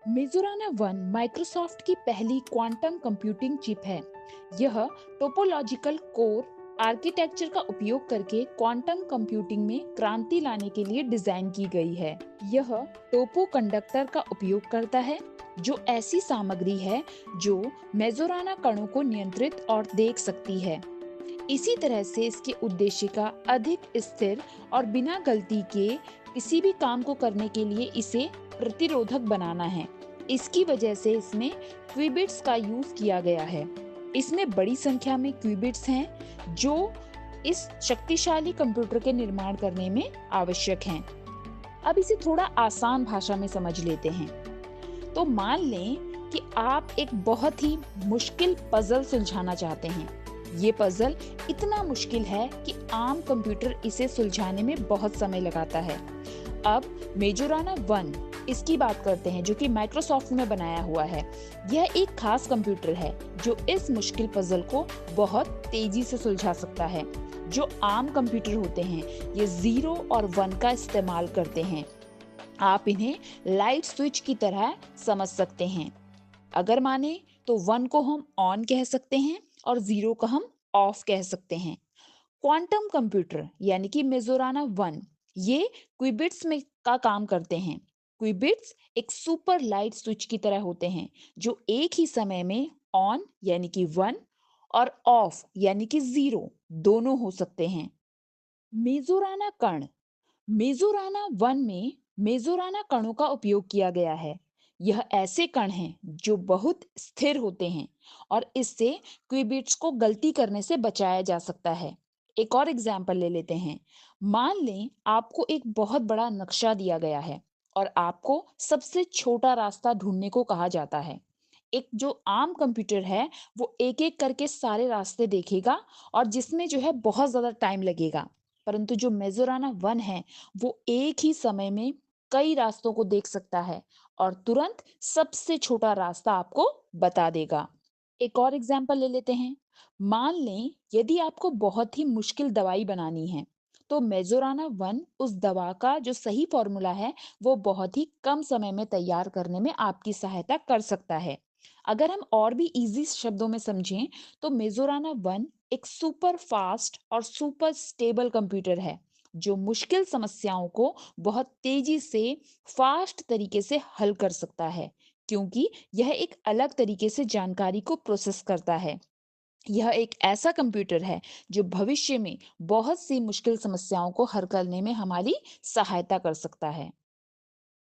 मेजोराना one Microsoft की पहली quantum computing chip है। यह टोपोलॉजिकल कोर आर्किटेक्चर का उपयोग करके क्वांटम कंप्यूटिंग में क्रांति लाने के लिए डिजाइन की गई है। यह टोपो कंडक्टर का उपयोग करता है, जो ऐसी सामग्री है जो मेजोराना कणों को नियंत्रित और देख सकती है। इसी तरह से इसके उद्देश्य का अधिक स्थिर और बिना गलती के किसी भी काम को करने के लिए इसे प्रतिरोधक बनाना है। इसकी वजह से इसमें क्यूबिट्स का यूज किया गया है। इसमें बड़ी संख्या में क्यूबिट्स हैं जो इस शक्तिशाली कंप्यूटर के निर्माण करने में आवश्यक हैं। अब इसे थोड़ा आसान भाषा में समझ लेते हैं। तो मान लें कि आप एक बहुत ही मुश्किल पजल सुलझाना चाहते हैं। ये पजल इतना मुश्किल है कि आम कंप्यूटर इसे सुलझाने में बहुत समय लगाता है। अब मेजोराना वन इसकी बात करते हैं, जो कि माइक्रोसॉफ्ट में बनाया हुआ है। यह एक खास कंप्यूटर है जो इस मुश्किल पजल को बहुत तेजी से सुलझा सकता है। जो आम कंप्यूटर होते हैं ये 0 और 1 का इस्तेमाल करते हैं। आप इन्हें लाइट स्विच की तरह समझ सकते हैं। अगर माने तो 1 को हम ऑन कह सकते हैं और 0 को हम ऑफ कह सकते हैं। क्वांटम कंप्यूटर यानी कि मेजोराना वन ये क्यूबिट्स में का काम करते हैं। क्यूबिट्स एक सुपर लाइट स्विच की तरह होते हैं जो एक ही समय में ऑन यानी कि 1 और ऑफ यानी कि 0 दोनों हो सकते हैं। मेजोराना कण मेजोराना वन में मेजोराना कणों का उपयोग किया गया है। यह ऐसे कण हैं जो बहुत स्थिर होते हैं और इससे क्यूबिट्स को गलती करने से बचाया जा सकता है। एक और एग्जाम्पल ले लेते हैं। मान लें आपको एक बहुत बड़ा नक्शा दिया गया है और आपको सबसे छोटा रास्ता ढूंढने को कहा जाता है। एक जो आम कंप्यूटर है वो एक एक करके सारे रास्ते देखेगा और जिसमें जो है बहुत ज्यादा टाइम लगेगा। परंतु जो मेजोराना वन है वो एक ही समय में कई रास्तों को देख सकता है और तुरंत सबसे छोटा रास्ता आपको बता देगा। एक और एग्जाम्पल ले लेते हैं। मान लें यदि आपको बहुत ही मुश्किल दवाई बनानी है तो मेजोराना वन उस दवा का जो सही फॉर्मूला है वो बहुत ही कम समय में तैयार करने में आपकी सहायता कर सकता है। अगर हम और भी इजी शब्दों में समझें तो मेजोराना वन एक सुपर फास्ट और सुपर स्टेबल कंप्यूटर है जो मुश्किल समस्याओं को बहुत तेजी से फास्ट तरीके से हल कर सकता है, क्योंकि यह एक अलग तरीके से जानकारी को प्रोसेस करता है। यह एक ऐसा कंप्यूटर है जो भविष्य में बहुत सी मुश्किल समस्याओं को हल करने में हमारी सहायता कर सकता है।